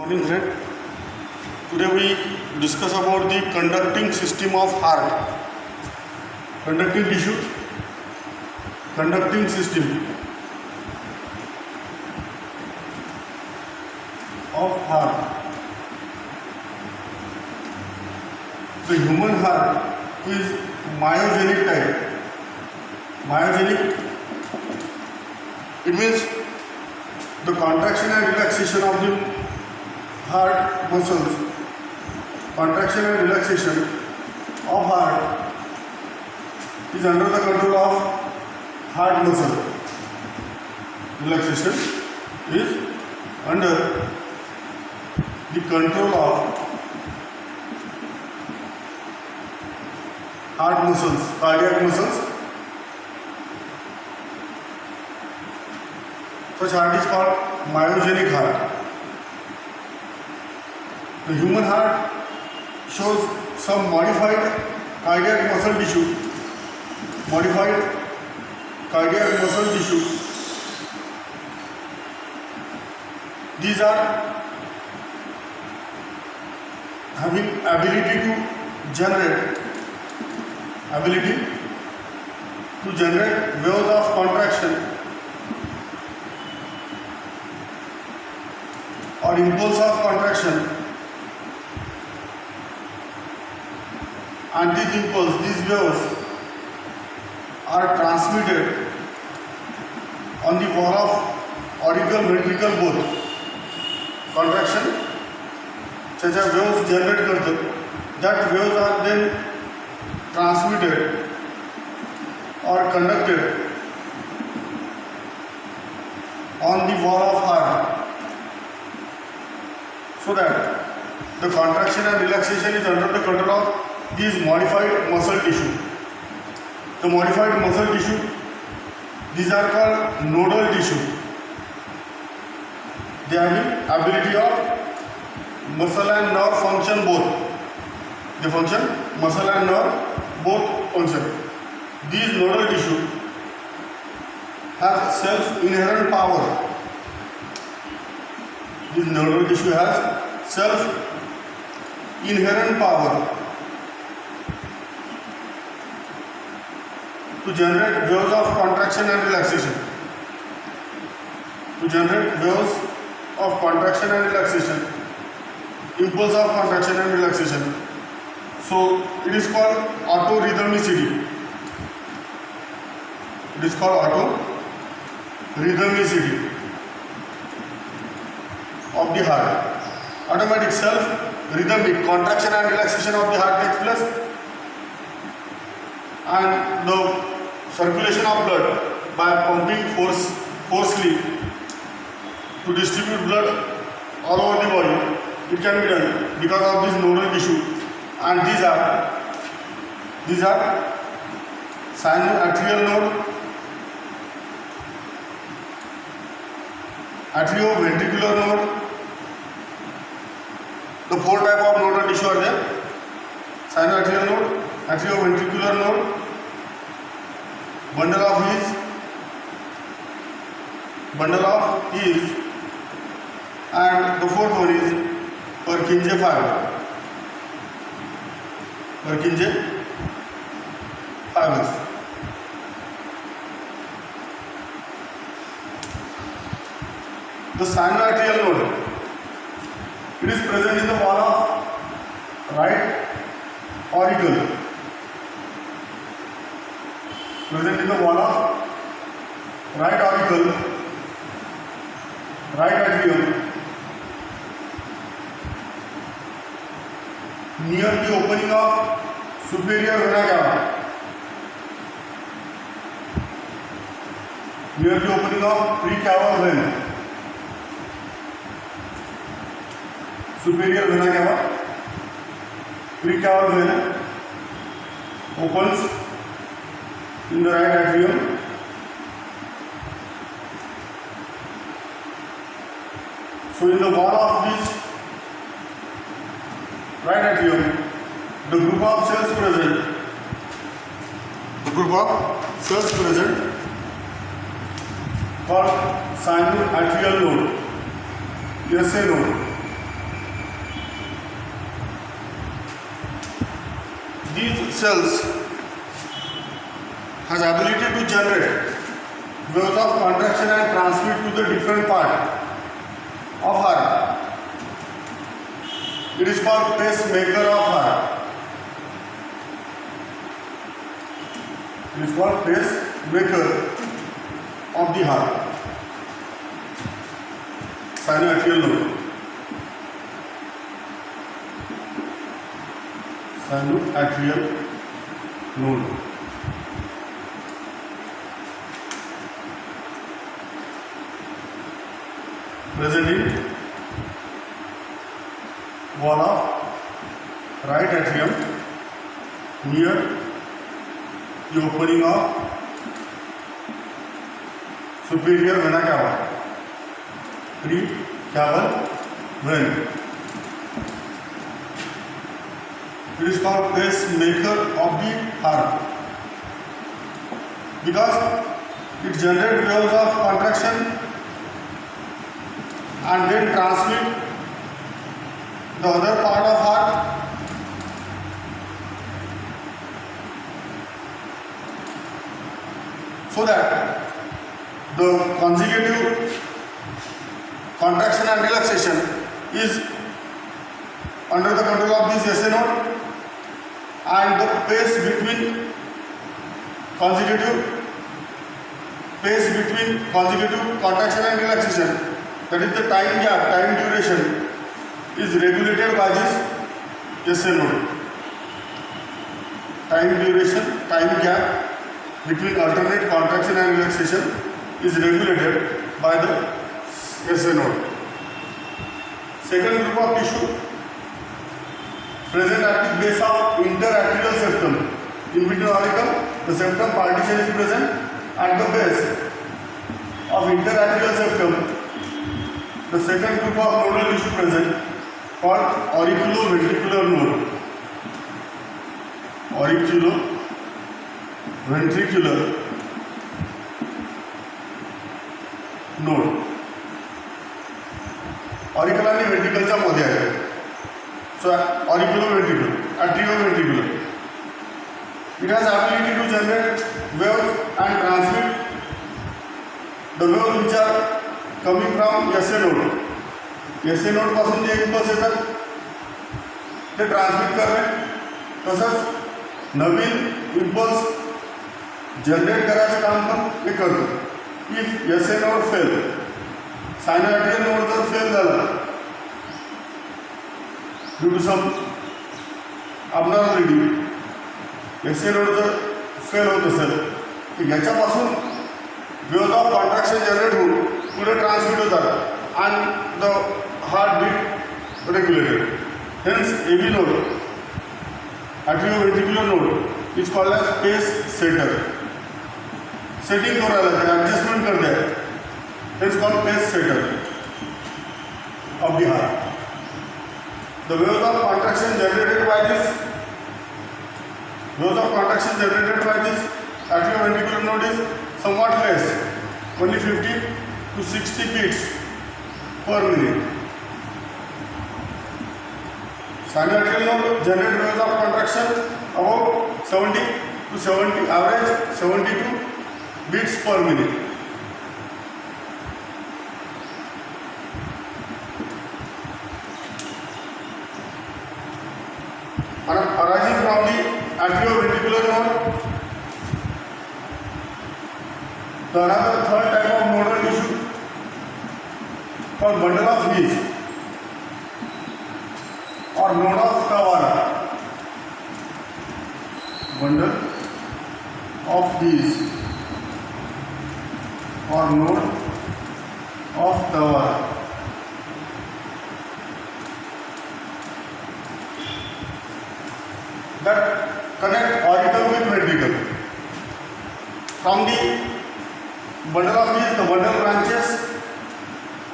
Morning friend. Today we discuss about the conducting system of heart. Conducting tissue, conducting system of heart. The human heart is myogenic type. Myogenic, it means the contraction and relaxation of the heart muscles, contraction and relaxation of heart is under the control of heart muscle. Relaxation is under the control of heart muscles, cardiac muscles. Such heart is called myogenic heart. The human heart shows some modified cardiac muscle tissue. Modified cardiac muscle tissue. These are having ability to generate waves of contraction or impulse of contraction, and these impulse, these waves are transmitted on the wall of auricle ventricle both. Contraction जैसे waves generate करते, that waves are then transmitted or conducted on the wall of heart, so that the contraction and relaxation is under the control of these modified muscle tissue. The modified muscle tissue, these are called nodal tissue. They have the ability of muscle and nerve function both. They function, muscle and nerve both function. These nodal tissue has self-inherent power. This nodal tissue has self-inherent power to generate waves of contraction and relaxation. To generate waves of contraction and relaxation, impulse of contraction and relaxation. So it is called autorhythmicity. It is called autorhythmicity of the heart. Automatic self-rhythmic contraction and relaxation of the heart takes place, and the circulation of blood by pumping forcefully to distribute blood all over the body, it can be done because of this nodal tissue, and these are sinoatrial node, atrioventricular node. The four type of nodal tissue are there: sinoatrial node, atrioventricular node, bundle of His, and the fourth one is Purkinje fiber. Purkinje fibers. The sinoatrial node, it is present in the wall of right auricle. Present in the wall of right auricle, right atrium, near the opening of superior vena cava. Near the opening of precaval vein. Superior vena cava, precaval vein opens in the right atrium. So in the wall of this right atrium, the group of cells present called sinoatrial node, SA node. these cells has ability to generate waves of contraction and transmit to the different part of heart. It is called pacemaker of heart. It is called pacemaker of the heart. Sinoatrial node. Sinoatrial node. Present in wall of right atrium near the opening of superior vena cava, pre-caval vein. It is called pacemaker of the heart because it generates waves of contraction and then transmit the other part of heart so that the consecutive contraction and relaxation is under the control of this SA node, and the pace between consecutive contraction and relaxation, that is the time gap, time duration, is regulated by this SA node. Time duration, time gap between alternate contraction and relaxation is regulated by the SA node. Second group of tissue present at the base of interatrial septum. In between auricle, the septum partition is present at the base of interatrial septum. The second group of nodal tissue present called auriculoventricular node. Auriculoventricular node. Auricle आणि ventricle मध्ये आहे. So auriculoventricular, atrioventricular. It has ability to generate waves and transmit the waves which are coming from SA node. SA node पासून जे impulse येतात ते transmit करणे, तसंच नवीन impulse generate करायचं काम पण ते करतो. If SA node fail, sinoatrial node जर फेल झाला due to some abnormality, SA node जर फेल होत असेल तर याच्यापासून वेव्ज ऑफ कॉन्ट्रॅक्शन जनरेट होऊन पुढे ट्रान्समिट होतात and the heartbeat regulated. Hence AV node, atrioventricular node, is called as pace setter. Setting हो रहा है, adjustment कर दिया है. Hence called pace setter of the heart. The waves of contraction generated by this atrioventricular node is somewhat less, only 50 to 60 beats per minute. Sinoatrial node generate waves of contraction about 70 to 70, average 72 beats per minute. Arising from the atrioventricular node, the another third type of nodal tissue called bundle of His or node of Kawara. Bundle of His or node of Kawara. That connect auricle with ventricle. From the bundle of His, the bundle branches.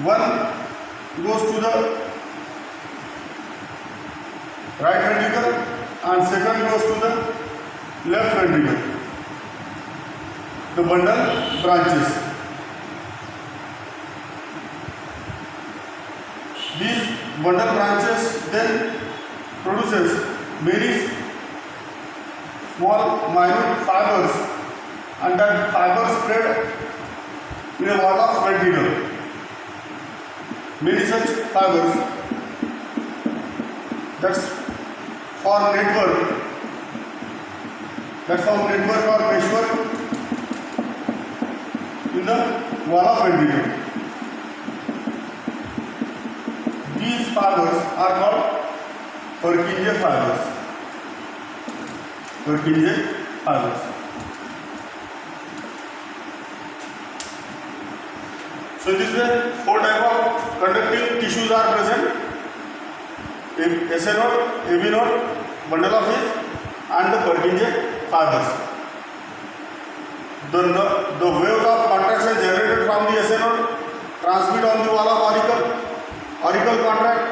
One goes to the right ventricle and second goes to the left ventricle. The bundle branches. These bundle branches then produces many small minute fibers, and that fiber spread in a wall of ventricle. Many such fibers that form network or meshwork in the wall of ventricle. These fibers are called Purkinje fibers. Purkinje fibers. So in this way, 4 types of conductive tissues are present: SA node, AB node, bundle of His, and the Purkinje fibers. The waves of contraction generated from the SA node transmit on the wall of auricle contract.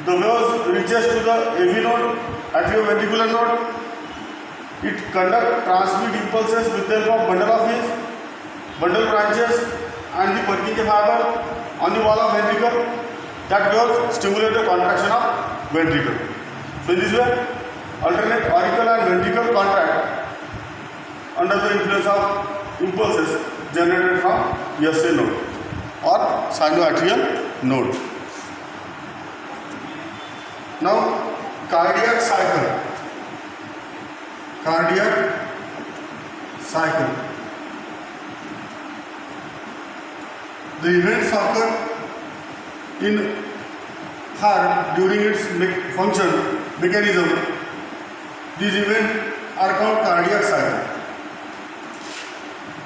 The waves reaches to the AV node, atrioventricular node. It transmit impulses with the help of bundle branches and the Purkinje fiber on the wall of ventricle. That waves stimulate the contraction of ventricle. So in this way, alternate auricle and ventricle contract under the influence of impulses generated from SA node or sinoatrial node. Now, cardiac cycle. The events occur in heart during its function mechanism. These events are called cardiac cycle.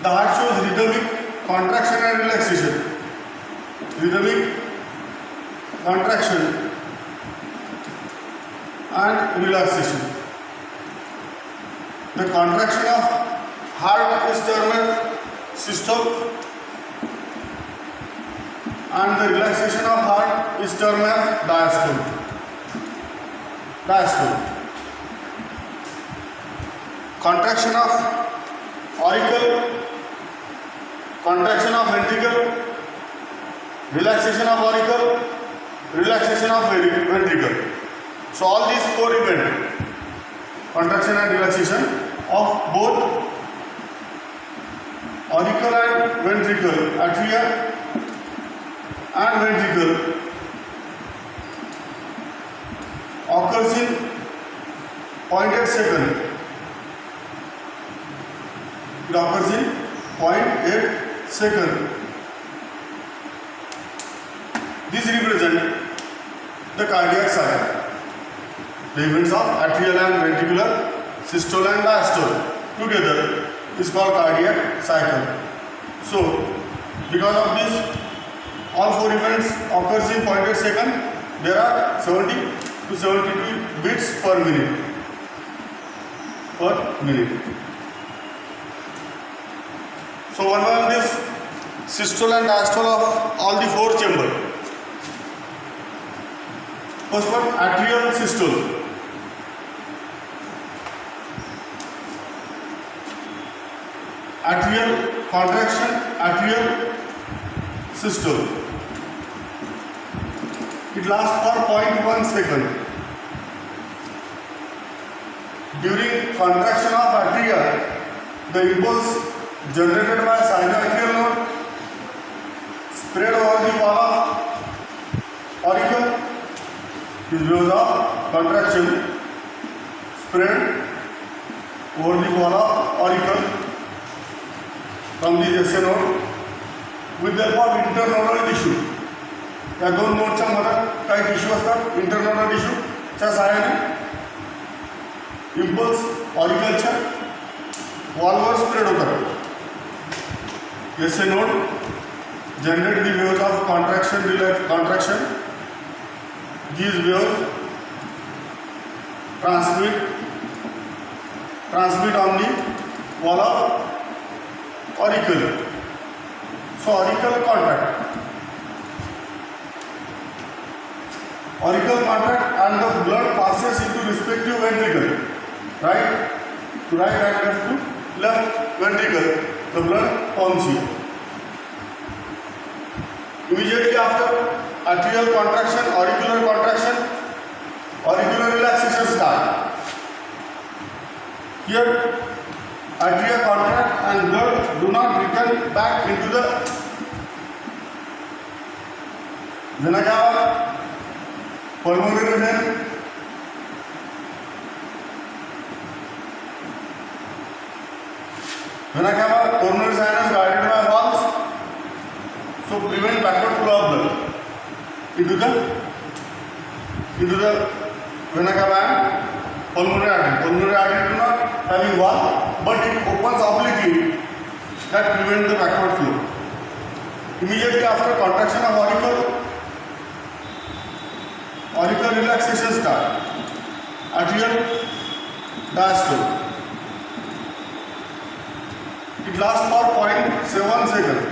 The heart shows rhythmic contraction and relaxation. Rhythmic contraction and relaxation. The contraction of heart is termed as systole, and the relaxation of heart is termed as diastole. Contraction of auricle, contraction of ventricle, relaxation of auricle, relaxation of ventricle. So all these 4 events, contraction and relaxation of both auricle and ventricle, atria and ventricle, occurs in 0.8 second. It occurs in 0.8 second. This represents the cardiac cycle. The events of atrial and ventricular, systole and diastole together is called cardiac cycle. So, because of this, all 4 events occurs in 0.8 second. There are 70 to 72 beats per minute. So, one by this systole and diastole of all the 4 chambers. First one, atrial systole. Atrial contraction, atrial systole. It lasts for 0.1 second. During contraction of atria, the impulse generated by sinoatrial node spread over the wall of auricle. These waves of contraction spread over the wall of auricle from the SA node with the help of internodal tissue. या 2 नोडच्या मध्ये काही tissue असतात, internodal tissue च्या सहाय्याने impulse ऑरिकलच्या वॉलवर spread होतात. SA node generate the waves of contraction. These waves transmit on the wall of auricle. So auricle contract and the blood passes into respective ventricle, right to right and left to left ventricle. The blood pumps here. Immediately after atrial contraction, auricular contraction, auricular relaxation start. Here atria contract and blood do not return back into the vena cava, pulmonary vein. Vena cava, coronary sinus guarded by valves, so prevent backward flow of blood into the vena cava and pulmonary artery. Pulmonary artery do not having valve, but it opens obliquely that prevent the backward flow. Immediately after contraction of auricular relaxation start. Atrial diastole. It lasts for 0.7 seconds.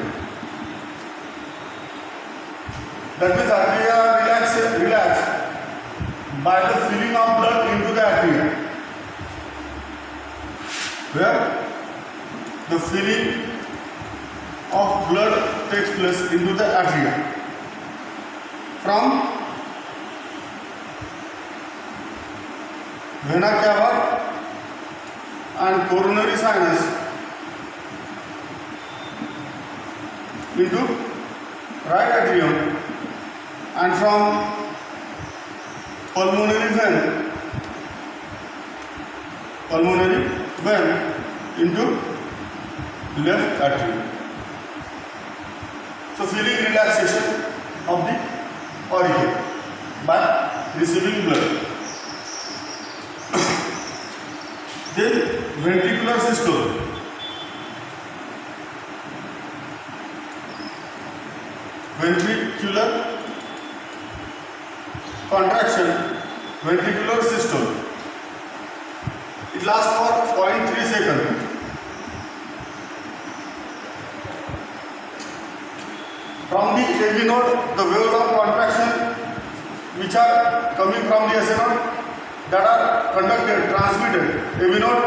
That means atria relax by the filling of blood into the atria. Where the filling of blood takes place into the atria from vena cava and coronary sinus into right atrium and from pulmonary vein into left atrium. So feeling relaxation of the auricle by receiving blood. Then ventricular systole. Ventricular contraction, ventricular systole. It lasts for 0.3 seconds. From the AV node, the waves of contraction which are coming from the SA node that are transmitted AV node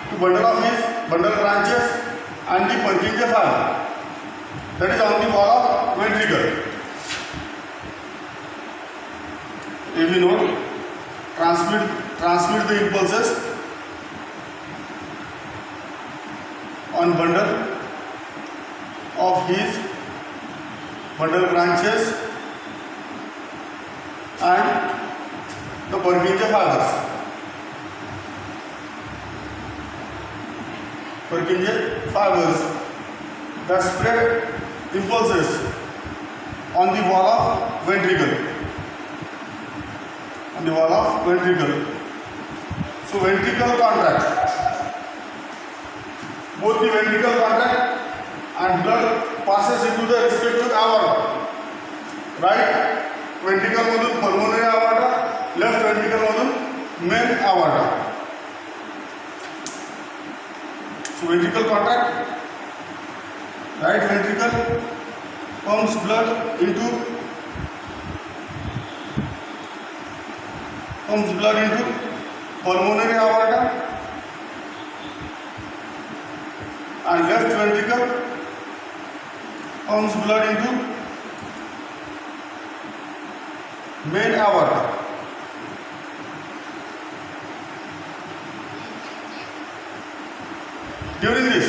to bundle of his bundle branches and the Purkinje fiber, that is on the wall of ventricle. AV node transmit the impulses on bundle of his bundle branches and the Purkinje fibers. Purkinje fibers that spread impulses on the wall of ventricle. On the wall of ventricle. So ventricle contract. Both the ventricle contract and blood passes into the respective aorta. Right ventricle madun pulmonary aorta, left ventricle madun main aorta. So ventricle contract, right ventricle pumps blood into pulmonary aorta, and left ventricle pumps blood into main aorta. During this,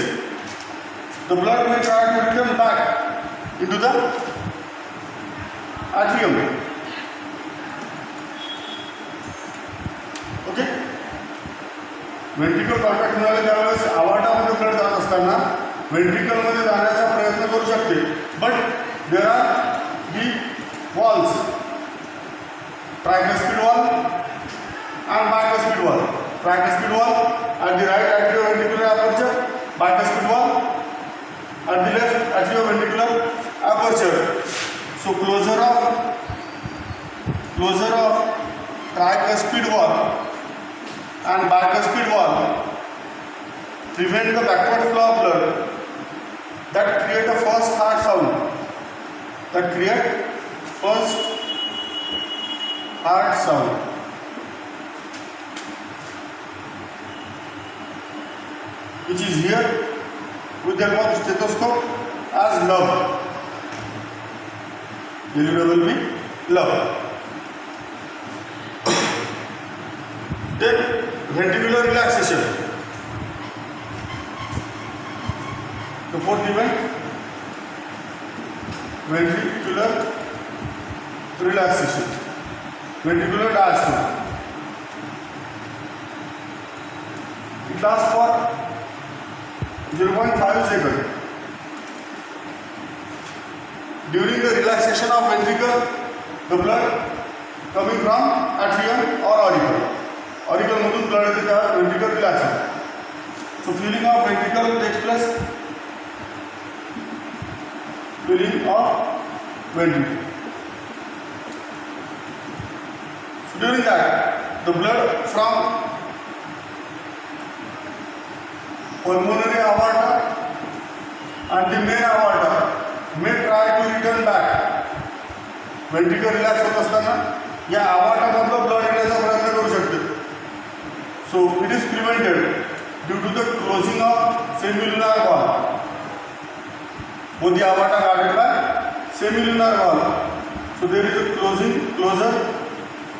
the blood may try to return back into the atrium. Okay? Ventricle contract मिळाले त्यावेळेस aorta मध्ये blood जात असताना ventricle मध्ये जाण्याचा प्रयत्न करू शकते. But there are the walls, tricuspid wall and bicuspid wall. Tricuspid wall at the right atrioventricular aperture, bicuspid wall at the left atrioventricular aperture. So closure of tricuspid wall and bicuspid wall prevent the backward flow of blood that create a first heart sound. Which is here with the help of stethoscope as love. LUWB, love. Then ventricular relaxation. The fourth event, ventricular relaxation, ventricular diastole. It lasts for 0.5 seconds. During the relaxation of ventricle, the blood coming from atrium or auricle. Auricle मधून blood येते तेव्हा ventricle relax होते. So filling of ventricle takes place. Filling of ventricle. So during that, the blood from pulmonary aorta and the main aorta may try to return back. Ventricle relax होत असताना या aorta मधलं blood येण्याचा प्रयत्न करू शकते. So it is prevented due to the closing of semilunar valve. Both the aorta guarded by semilunar valve. So there is a closure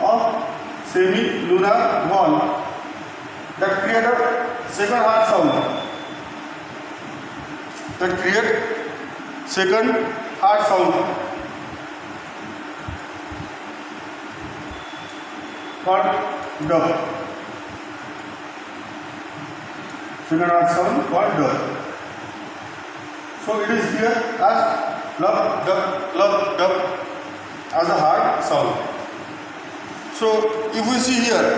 of semilunar valve that create a second heart sound. That create second heart sound called dub. Second heart sound called dub. So it is here as lub dub as a heart sound. So if we see here,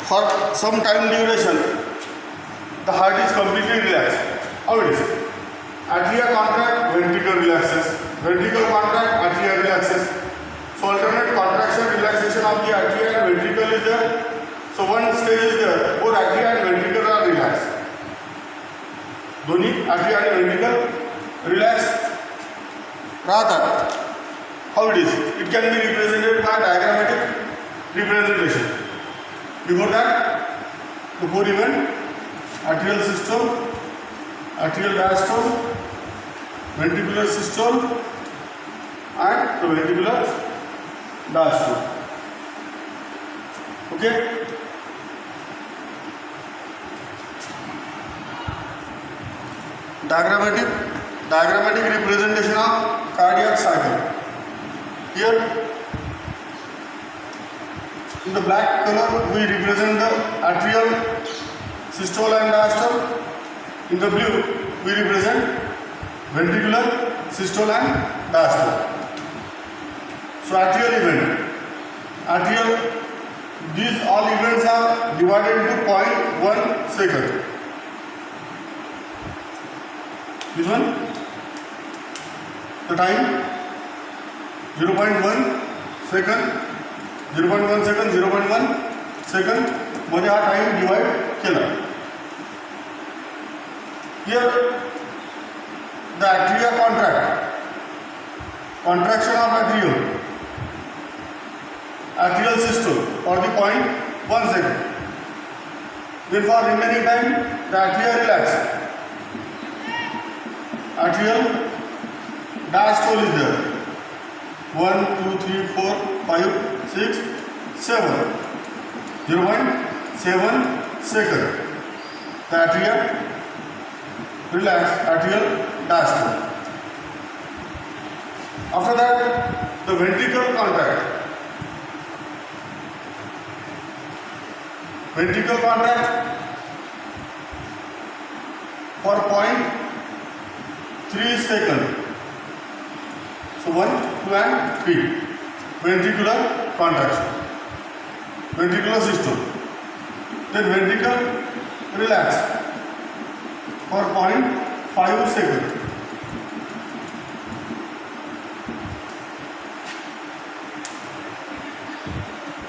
for some time duration, the heart is completely relaxed. How it is? Atria contract, ventricle relaxes. Ventricle contract, atria relaxes. So alternate contraction, relaxation of the atria and ventricle is there. So one stage is there, both atria and ventricle are relaxed. दोन्ही atria and ventricle relax राहतात. How it is? It can be represented by diagrammatic representation. Before that, the four event, atrial systole, atrial diastole, ventricular systole and the ventricular diastole. Okay? Diagrammatic representation of cardiac cycle. Here in the black color we represent the atrial systole and diastole. In the blue we represent ventricular systole and diastole. So atrial event. These all events are divided into 0.1 second. This one, the time 0.1 second, 0.1 second, 0.1 second मध्ये हा time divide केला. Here the atria contraction of atrial systole for the 0.1 second. Then for remaining time the atria relax. Atrial diastole is there. 1, 2, 3, 4, 5, 6, 7. 0.7 second. The atria relax, atrial diastole. After that, the ventricle contract. Ventricle contract for 0.3 seconds. So 1, 2 and 3. Ventricular contraction. Ventricular systole. Then ventricle relax for 0.5 seconds.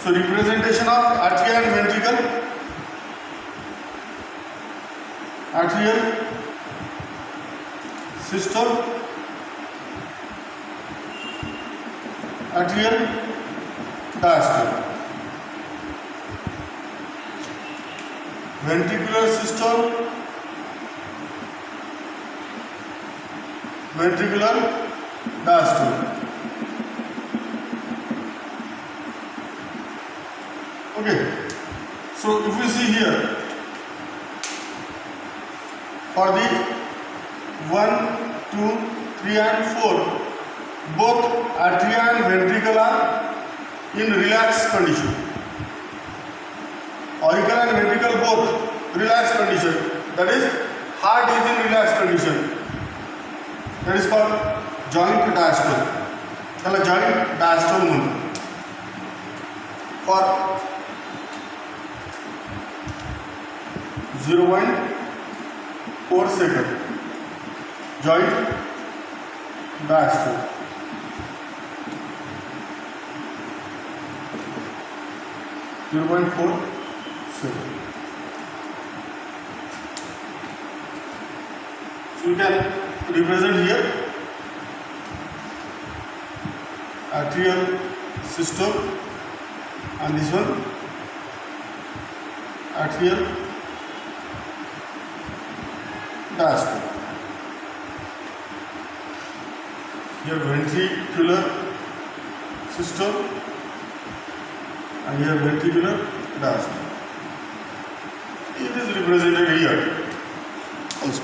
So representation of atria and ventricle. Atrial systole, atrial diastole. Ventricular systole, ventricular diastole. Okay. So if we see here, for the 1, 2, 3 and 4, both atria and ventricle are in relaxed condition. Auricle and ventricle both relaxed condition. That is, heart is in relaxed condition. That is called joint diastole. त्याला joint diastole म्हणतात. For 0.4 second, joint diastole. .4 second. So you can represent here atrial systole and this one atrial diastole. Here ventricular systole and here ventricular diastole. It is represented here also.